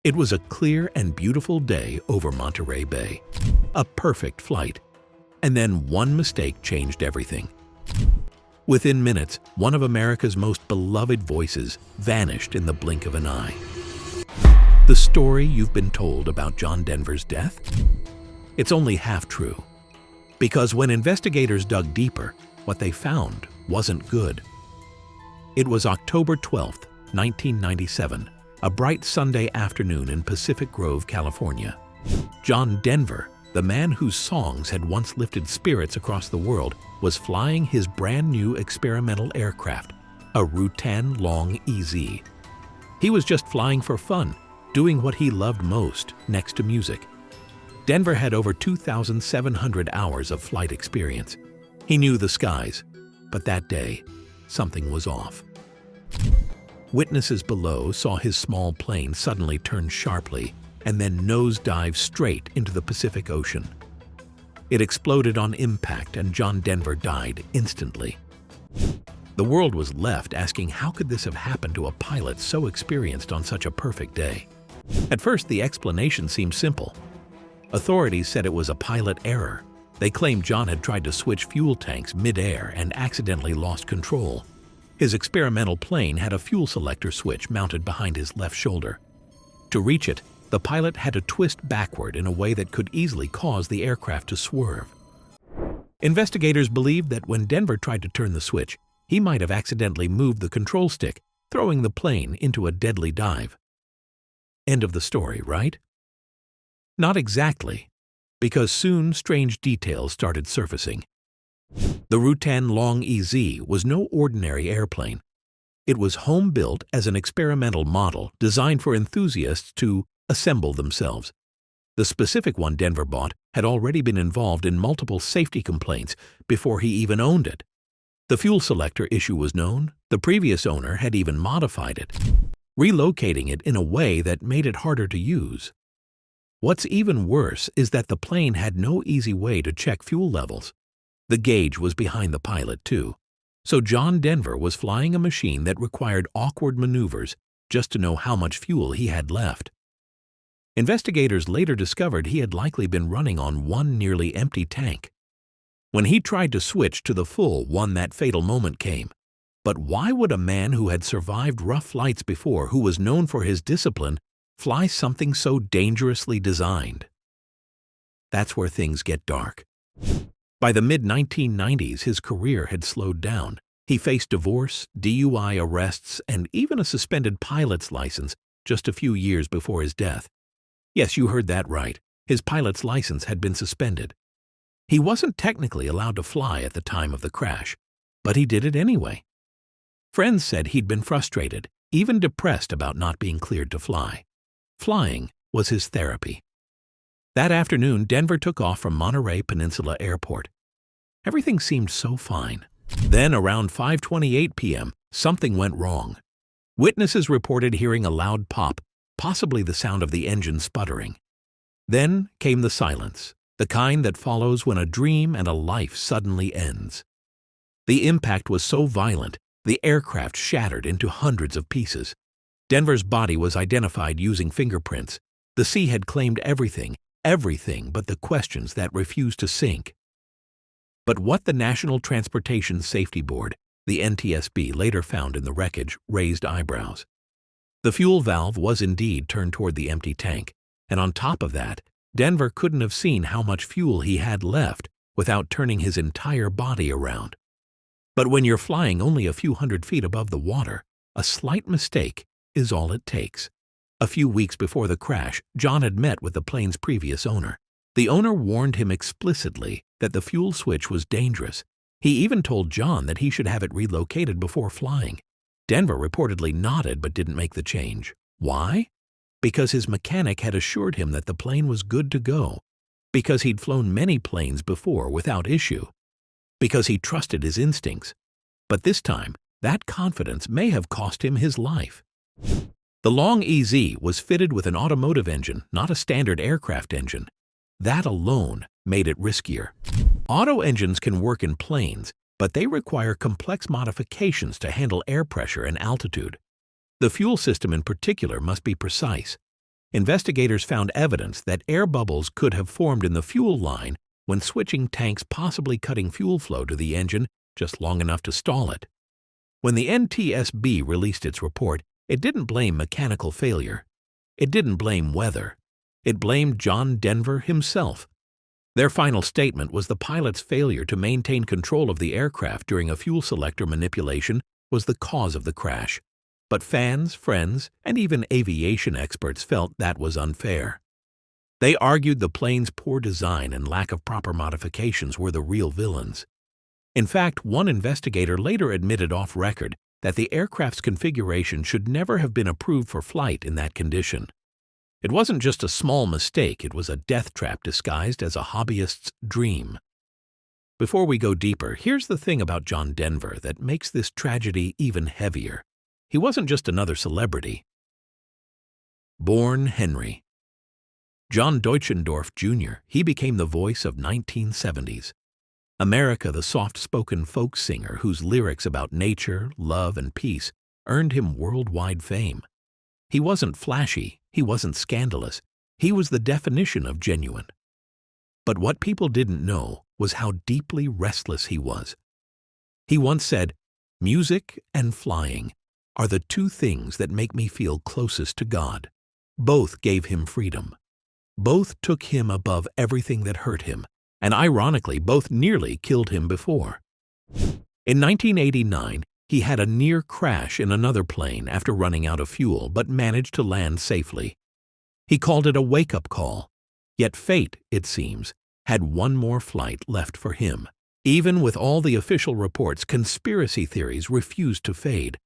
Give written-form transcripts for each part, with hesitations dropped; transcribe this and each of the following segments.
It was a clear and beautiful day over Monterey Bay. A perfect flight. And then one mistake changed everything. Within minutes, one of America's most beloved voices vanished in the blink of an eye. The story you've been told about John Denver's death? It's only half true. Because when investigators dug deeper, what they found wasn't good. It was October 12th, 1997, a bright Sunday afternoon in Pacific Grove, California. John Denver, the man whose songs had once lifted spirits across the world, was flying his brand new experimental aircraft, a Rutan Long EZ. He was just flying for fun, doing what he loved most next to music. Denver had over 2,700 hours of flight experience. He knew the skies, but that day, something was off. Witnesses below saw his small plane suddenly turn sharply and then nosedive straight into the Pacific Ocean. It exploded on impact and John Denver died instantly. The world was left asking how could this have happened to a pilot so experienced on such a perfect day. At first, the explanation seemed simple. Authorities said it was a pilot error. They claimed John had tried to switch fuel tanks mid-air and accidentally lost control. His experimental plane had a fuel selector switch mounted behind his left shoulder. To reach it, the pilot had to twist backward in a way that could easily cause the aircraft to swerve. Investigators believed that when Denver tried to turn the switch, he might have accidentally moved the control stick, throwing the plane into a deadly dive. End of the story, right? Not exactly, because soon strange details started surfacing. The Rutan Long EZ was no ordinary airplane. It was home-built as an experimental model designed for enthusiasts to assemble themselves. The specific one Denver bought had already been involved in multiple safety complaints before he even owned it. The fuel selector issue was known. The previous owner had even modified it, relocating it in a way that made it harder to use. What's even worse is that the plane had no easy way to check fuel levels. The gauge was behind the pilot, too. So John Denver was flying a machine that required awkward maneuvers just to know how much fuel he had left. Investigators later discovered he had likely been running on one nearly empty tank. When he tried to switch to the full one, that fatal moment came. But why would a man who had survived rough flights before, who was known for his discipline, fly something so dangerously designed? That's where things get dark. By the mid-1990s, his career had slowed down. He faced divorce, DUI arrests, and even a suspended pilot's license just a few years before his death. Yes, you heard that right. His pilot's license had been suspended. He wasn't technically allowed to fly at the time of the crash, but he did it anyway. Friends said he'd been frustrated, even depressed about not being cleared to fly. Flying was his therapy. That afternoon, Denver took off from Monterey Peninsula Airport. Everything seemed so fine. Then, around 5:28 p.m., something went wrong. Witnesses reported hearing a loud pop, possibly the sound of the engine sputtering. Then came the silence, the kind that follows when a dream and a life suddenly ends. The impact was so violent, the aircraft shattered into hundreds of pieces. Denver's body was identified using fingerprints. The sea had claimed everything but the questions that refused to sink. But what the National Transportation Safety Board, the NTSB, later found in the wreckage raised eyebrows. The fuel valve was indeed turned toward the empty tank, and on top of that, Denver couldn't have seen how much fuel he had left without turning his entire body around. But when you're flying only a few hundred feet above the water, a slight mistake is all it takes. A few weeks before the crash, John had met with the plane's previous owner. The owner warned him explicitly that the fuel switch was dangerous. He even told John that he should have it relocated before flying. Denver reportedly nodded but didn't make the change. Why? Because his mechanic had assured him that the plane was good to go. Because he'd flown many planes before without issue. Because he trusted his instincts. But this time, that confidence may have cost him his life. The Long EZ was fitted with an automotive engine, not a standard aircraft engine. That alone made it riskier. Auto engines can work in planes, but they require complex modifications to handle air pressure and altitude. The fuel system in particular must be precise. investigators found evidence that air bubbles could have formed in the fuel line when switching tanks, possibly cutting fuel flow to the engine just long enough to stall it. When the NTSB released its report, it didn't blame mechanical failure. It didn't blame weather. It blamed John Denver himself. Their final statement was the pilot's failure to maintain control of the aircraft during a fuel selector manipulation was the cause of the crash. But fans, friends, and even aviation experts felt that was unfair. They argued the plane's poor design and lack of proper modifications were the real villains. In fact, one investigator later admitted off record that the aircraft's configuration should never have been approved for flight in that condition. It wasn't just a small mistake, it was a death trap disguised as a hobbyist's dream. Before we go deeper, here's the thing about John Denver that makes this tragedy even heavier. He wasn't just another celebrity. Born Henry. John Deutschendorf Jr., he became the voice of 1970s. America, the soft-spoken folk singer whose lyrics about nature, love, and peace earned him worldwide fame. He wasn't flashy, he wasn't scandalous, he was the definition of genuine. But what people didn't know was how deeply restless he was. He once said, "Music and flying are the two things that make me feel closest to God." Both gave him freedom. Both took him above everything that hurt him, and ironically, both nearly killed him before. In 1989, he had a near crash in another plane after running out of fuel, but managed to land safely. He called it a wake-up call. Yet fate, it seems, had one more flight left for him. Even with all the official reports, conspiracy theories refused to fade,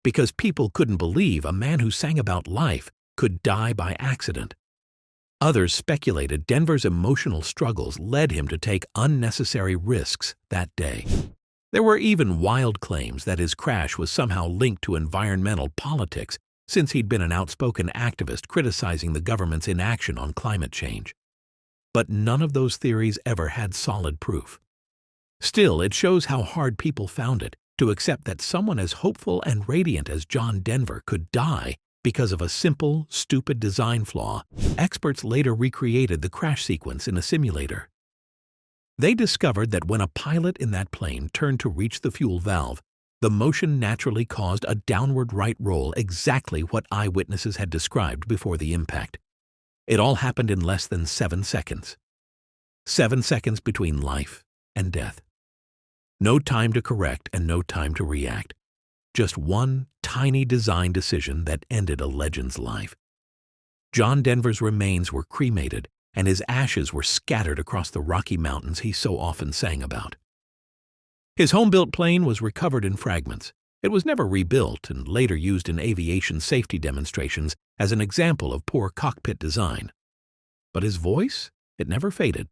because people couldn't believe a man who sang about life could die by accident. Others speculated Denver's emotional struggles led him to take unnecessary risks that day. There were even wild claims that his crash was somehow linked to environmental politics, since he'd been an outspoken activist criticizing the government's inaction on climate change. But none of those theories ever had solid proof. Still, it shows how hard people found it to accept that someone as hopeful and radiant as John Denver could die because of a simple, stupid design flaw. Experts later recreated the crash sequence in a simulator. They discovered that when a pilot in that plane turned to reach the fuel valve, the motion naturally caused a downward right roll, exactly what eyewitnesses had described before the impact. It all happened in less than 7 seconds. 7 seconds between life and death. No time to correct and no time to react. Just one tiny design decision that ended a legend's life. John Denver's remains were cremated, and his ashes were scattered across the Rocky Mountains he so often sang about. His home-built plane was recovered in fragments. It was never rebuilt and later used in aviation safety demonstrations as an example of poor cockpit design. But his voice? It never faded.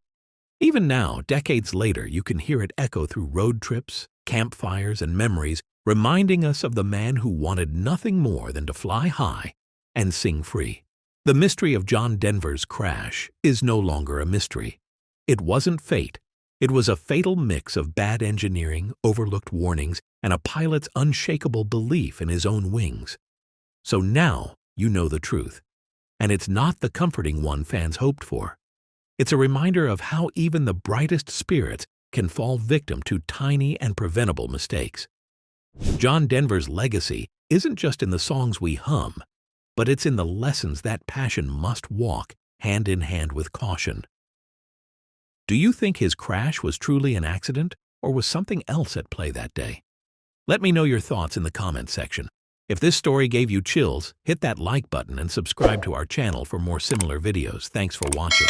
Even now, decades later, you can hear it echo through road trips, campfires, and memories, reminding us of the man who wanted nothing more than to fly high and sing free. The mystery of John Denver's crash is no longer a mystery. It wasn't fate. It was a fatal mix of bad engineering, overlooked warnings, and a pilot's unshakable belief in his own wings. So now you know the truth. And it's not the comforting one fans hoped for. It's a reminder of how even the brightest spirits can fall victim to tiny and preventable mistakes. John Denver's legacy isn't just in the songs we hum, but it's in the lessons that passion must walk hand in hand with caution. Do you think his crash was truly an accident, or was something else at play that day? Let me know your thoughts in the comments section. If this story gave you chills, hit that like button and subscribe to our channel for more similar videos. Thanks for watching.